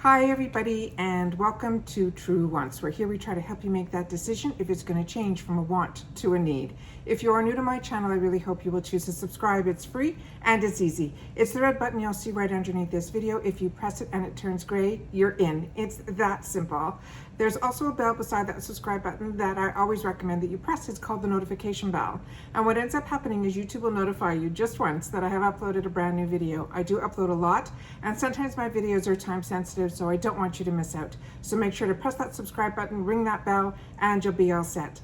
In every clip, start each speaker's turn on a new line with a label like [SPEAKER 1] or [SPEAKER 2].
[SPEAKER 1] Hi everybody, and welcome to True Wants, where here we try to help you make that decision if it's going to change from a want to a need. If you are new to my channel, I really hope you will choose to subscribe. It's free and it's easy. It's the red button you'll see right underneath this video. If you press it and it turns gray, you're in. It's that simple. There's also a bell beside that subscribe button that I always recommend that you press. It's called the notification bell. And what ends up happening is YouTube will notify you just once that I have uploaded a brand new video. I do upload a lot, and sometimes my videos are time sensitive, so I don't want you to miss out. So make sure to press that subscribe button, ring that bell, and you'll be all set.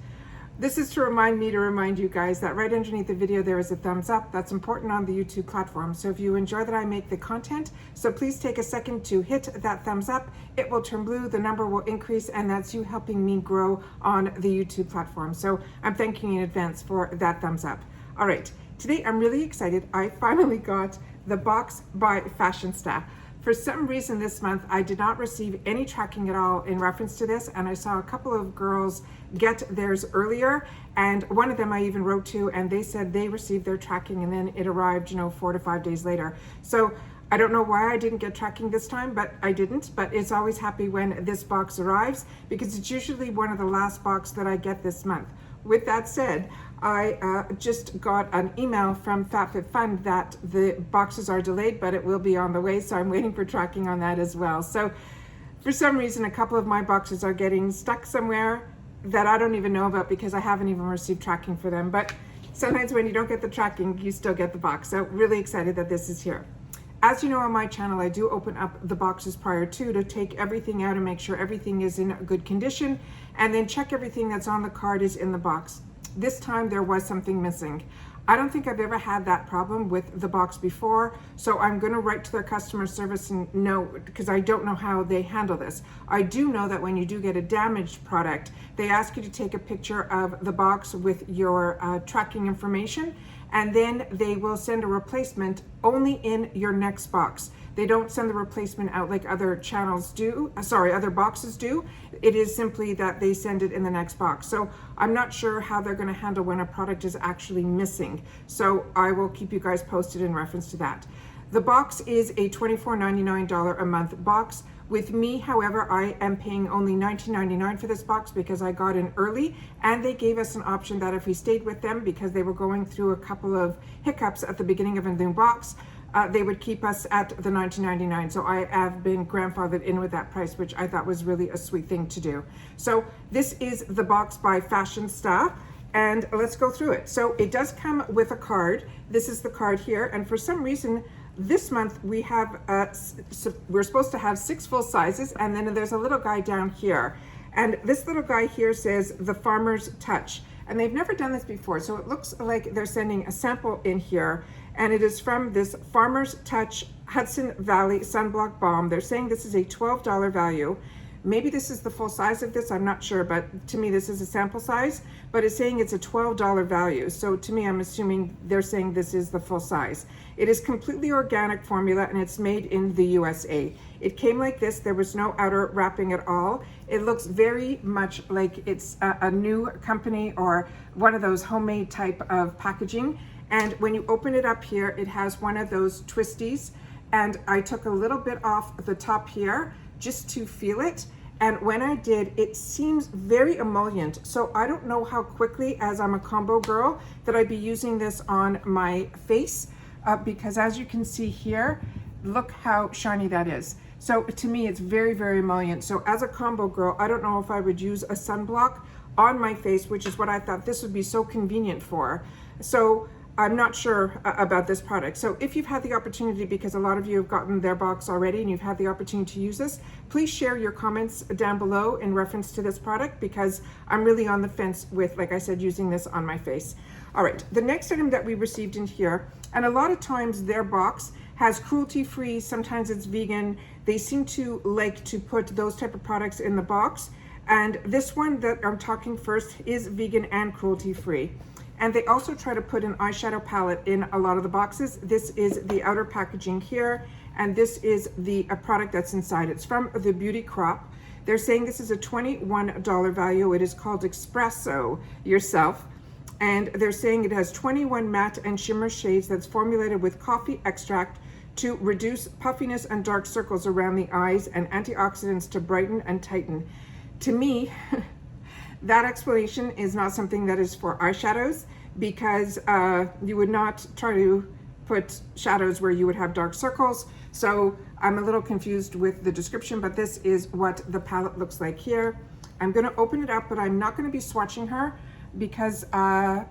[SPEAKER 1] This is to remind you guys that right underneath the video there is a thumbs up. That's important on the YouTube platform. So if you enjoy that I make the content, so please take a second to hit that thumbs up. It will turn blue, the number will increase, and that's you helping me grow on the YouTube platform. So I'm thanking you in advance for that thumbs up. All right, today I'm really excited. I finally got the box by Fashionsta. For some reason this month, I did not receive any tracking at all in reference to this, and I saw a couple of girls get theirs earlier, and one of them I even wrote to, and they said they received their tracking and then it arrived, 4 to 5 days later. So I don't know why I didn't get tracking this time, but I didn't. But it's always happy when this box arrives, because it's usually one of the last boxes that I get this month. With that said, I just got an email from FabFitFun that the boxes are delayed, but it will be on the way, so I'm waiting for tracking on that as well. So for some reason, a couple of my boxes are getting stuck somewhere that I don't even know about because I haven't even received tracking for them. But sometimes when you don't get the tracking, you still get the box. So really excited that this is here. As you know, on my channel, I do open up the boxes prior to take everything out and make sure everything is in good condition, and then check everything that's on the card is in the box. This time there was something missing. I don't think I've ever had that problem with the box before, so I'm going to write to their customer service and know, because I don't know how they handle this. I do know that when you do get a damaged product, they ask you to take a picture of the box with your tracking information, and then they will send a replacement only in your next box. They don't send the replacement out like other channels do, other boxes do. It is simply that they send it in the next box. So I'm not sure how they're gonna handle when a product is actually missing. So I will keep you guys posted in reference to that. The box is a $24.99 a month box. With me, however, I am paying only $19.99 for this box because I got in early, and they gave us an option that if we stayed with them, because they were going through a couple of hiccups at the beginning of a new box, they would keep us at the $19.99. So I have been grandfathered in with that price, which I thought was really a sweet thing to do. So this is the box by Fashionsta, and let's go through it. So it does come with a card. This is the card here, and for some reason, this month we have, we're supposed to have 6 full sizes, and then there's a little guy down here. And this little guy here says the Farmer's Touch. And they've never done this before, so it looks like they're sending a sample in here, and it is from this Farmer's Touch Hudson Valley Sunblock Balm. They're saying this is a $12 value. Maybe this is the full size of this, I'm not sure, but to me this is a sample size, but it's saying it's a $12 value. So to me, I'm assuming they're saying this is the full size. It is completely organic formula, and it's made in the USA. It came like this. There was no outer wrapping at all. It looks very much like it's a new company or one of those homemade type of packaging. And when you open it up here, it has one of those twisties. And I took a little bit off the top here just to feel it. And when I did, it seems very emollient. So I don't know how quickly, as I'm a combo girl, that I'd be using this on my face. Because as you can see here, look how shiny that is. So to me, it's very, very emollient. So as a combo girl, I don't know if I would use a sunblock on my face, which is what I thought this would be so convenient for. So I'm not sure about this product. So if you've had the opportunity, because a lot of you have gotten their box already and you've had the opportunity to use this, please share your comments down below in reference to this product, because I'm really on the fence with, like I said, using this on my face. All right, the next item that we received in here, and a lot of times their box has cruelty-free, sometimes it's vegan. They seem to like to put those type of products in the box. And this one that I'm talking first is vegan and cruelty-free. And they also try to put an eyeshadow palette in a lot of the boxes. This is the outer packaging here, and this is the product that's inside. It's from the Beauty Crop. They're saying this is a $21 value. It is called Expresso Yourself. And they're saying it has 21 matte and shimmer shades that's formulated with coffee extract, to reduce puffiness and dark circles around the eyes, and antioxidants to brighten and tighten. To me, that explanation is not something that is for eyeshadows, because you would not try to put shadows where you would have dark circles. So I'm a little confused with the description, but this is what the palette looks like here. I'm going to open it up, but I'm not going to be swatching her, because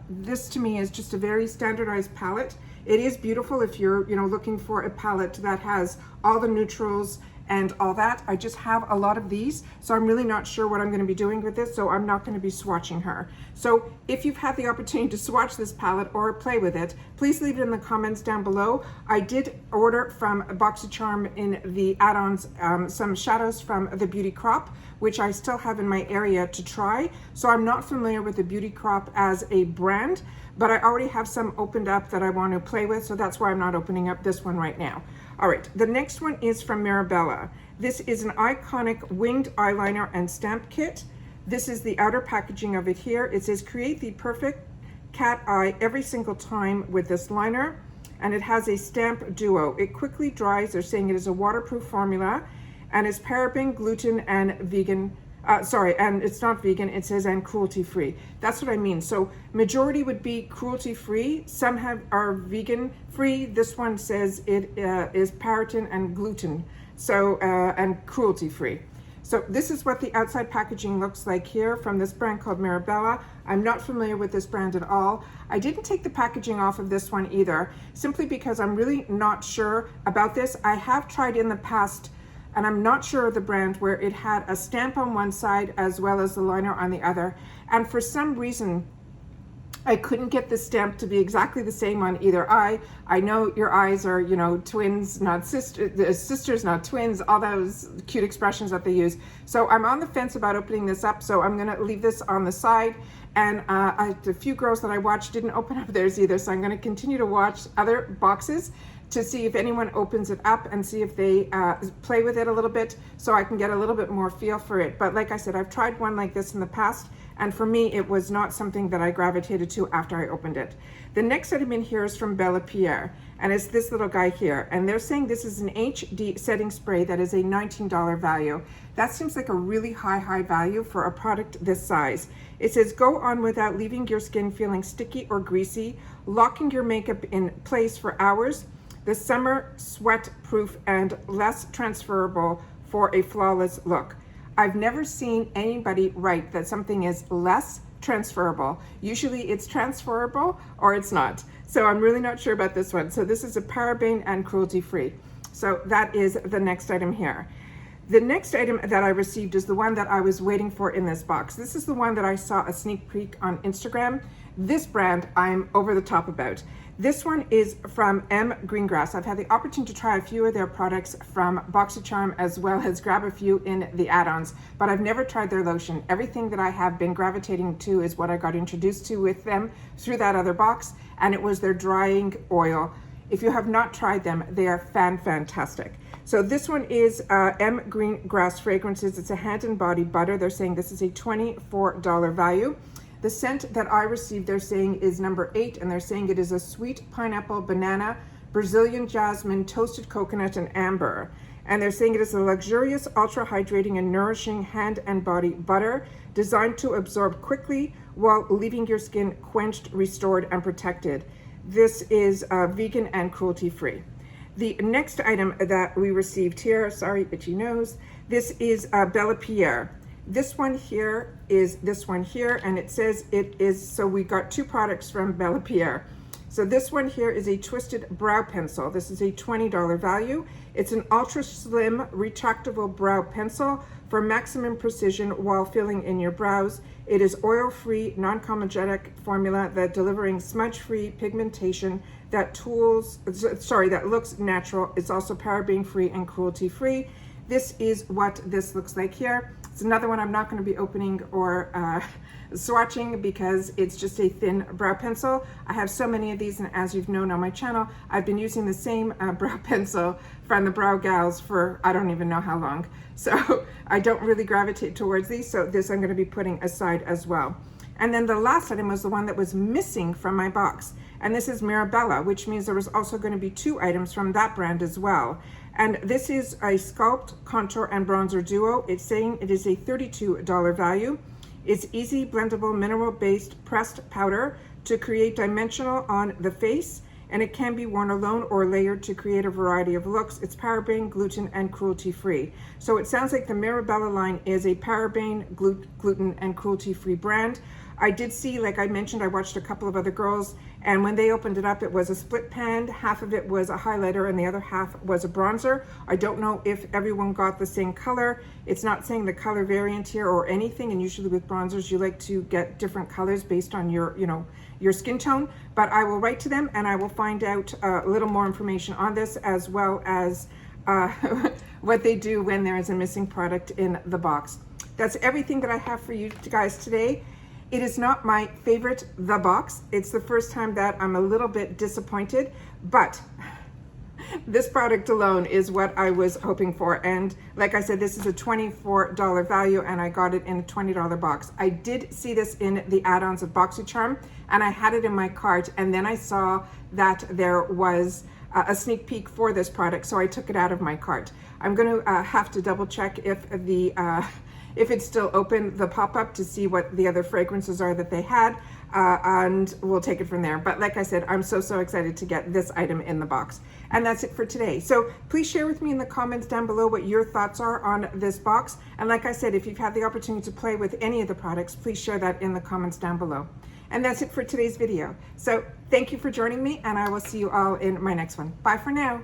[SPEAKER 1] this to me is just a very standardized palette. It is beautiful if you're, you know, looking for a palette that has all the neutrals and all that. I just have a lot of these, so I'm really not sure what I'm going to be doing with this, so I'm not going to be swatching her. So if you've had the opportunity to swatch this palette or play with it, please leave it in the comments down below. I did order from BoxyCharm in the add-ons some shadows from the Beauty Crop, which I still have in my area to try. So I'm not familiar with the Beauty Crop as a brand, but I already have some opened up that I want to play with, so that's why I'm not opening up this one right now. All right, the next one is from Mirabella. This is an Eyeconic winged eyeliner and stamp kit. This is the outer packaging of it here. It says create the perfect cat eye every single time with this liner, and it has a stamp duo. It quickly dries. They're saying it is a waterproof formula, and it's paraben, gluten, and vegan. And it's not vegan, it says and cruelty free. That's what I mean. So majority would be cruelty free. Some are vegan free. This one says it is paraben and gluten, so and cruelty free. So this is what the outside packaging looks like here from this brand called Mirabella. I'm not familiar with this brand at all. I didn't take the packaging off of this one either, simply because I'm really not sure about this. I have tried in the past, and I'm not sure of the brand, where it had a stamp on one side as well as the liner on the other. And for some reason, I couldn't get the stamp to be exactly the same on either eye. I know your eyes are, you know, twins, not sisters, not twins, all those cute expressions that they use. So I'm on the fence about opening this up. So I'm gonna leave this on the side. And a few girls that I watched didn't open up theirs either. So I'm gonna continue to watch other boxes to see if anyone opens it up and see if they play with it a little bit, so I can get a little bit more feel for it. But like I said, I've tried one like this in the past, and for me, it was not something that I gravitated to after I opened it. The next item in here is from Bellapierre, and it's this little guy here. And they're saying this is an HD setting spray that is a $19 value. That seems like a really high value for a product this size. It says, go on without leaving your skin feeling sticky or greasy, locking your makeup in place for hours. The summer sweat proof and less transferable for a flawless look. I've never seen anybody write that something is less transferable. Usually it's transferable or it's not. So I'm really not sure about this one. So this is a paraben and cruelty free. So that is the next item here. The next item that I received is the one that I was waiting for in this box. This is the one that I saw a sneak peek on Instagram. This brand I'm over the top about. This one is from Greengrass. I've had the opportunity to try a few of their products from BoxyCharm, as well as grab a few in the add-ons, but I've never tried their lotion. Everything that I have been gravitating to is what I got introduced to with them through that other box, and it was their drying oil. If you have not tried them, they are fantastic. So this one is Greengrass Fragrances. It's a hand and body butter. They're saying this is a $24 value. The scent that I received, they're saying, is number 8, and they're saying it is a sweet pineapple, banana, Brazilian jasmine, toasted coconut, and amber. And they're saying it is a luxurious, ultra hydrating and nourishing hand and body butter designed to absorb quickly while leaving your skin quenched, restored, and protected. This is vegan and cruelty free. The next item that we received here, sorry, itchy nose, this is Bellapierre. This one here is this one here, and it says it is, so we got 2 products from Bellapierre. So this one here is a twisted brow pencil. This is a $20 value. It's an ultra slim retractable brow pencil for maximum precision while filling in your brows. It is oil-free, non-comedogenic formula that delivering smudge-free pigmentation that looks natural. It's also paraben-free and cruelty-free. This is what this looks like here. It's another one I'm not going to be opening or swatching because it's just a thin brow pencil. I have so many of these, and as you've known on my channel, I've been using the same brow pencil from the Brow Gals for I don't even know how long. So I don't really gravitate towards these, so this I'm going to be putting aside as well. And then the last item was the one that was missing from my box. And this is Mirabella, which means there was also going to be 2 items from that brand as well. And this is a Sculpt Contour and Bronzer Duo. It's saying it is a $32 value. It's easy blendable mineral-based pressed powder to create dimensional on the face, and it can be worn alone or layered to create a variety of looks. It's paraben, gluten, and cruelty-free. So it sounds like the Mirabella line is a paraben, gluten, and cruelty-free brand. I did see, like I mentioned, I watched a couple of other girls, and when they opened it up, it was a split pan. Half of it was a highlighter and the other half was a bronzer. I don't know if everyone got the same color. It's not saying the color variant here or anything, and usually with bronzers, you like to get different colors based on your, your skin tone. But I will write to them and I will find out a little more information on this, as well as what they do when there is a missing product in the box. That's everything that I have for you guys today. It is not my favorite The Box. It's the first time that I'm a little bit disappointed, but this product alone is what I was hoping for. And like I said, this is a $24 value and I got it in a $20 box. I did see this in the add-ons of BoxyCharm and I had it in my cart, and then I saw that there was a sneak peek for this product, so I took it out of my cart. I'm going to have to double check if it's still open, the pop-up, to see what the other fragrances are that they had, and we'll take it from there. But like I said, I'm so excited to get this item in the box. And that's it for today. So please share with me in the comments down below what your thoughts are on this box. And like I said, if you've had the opportunity to play with any of the products, please share that in the comments down below. And that's it for today's video. So thank you for joining me, and I will see you all in my next one. Bye for now.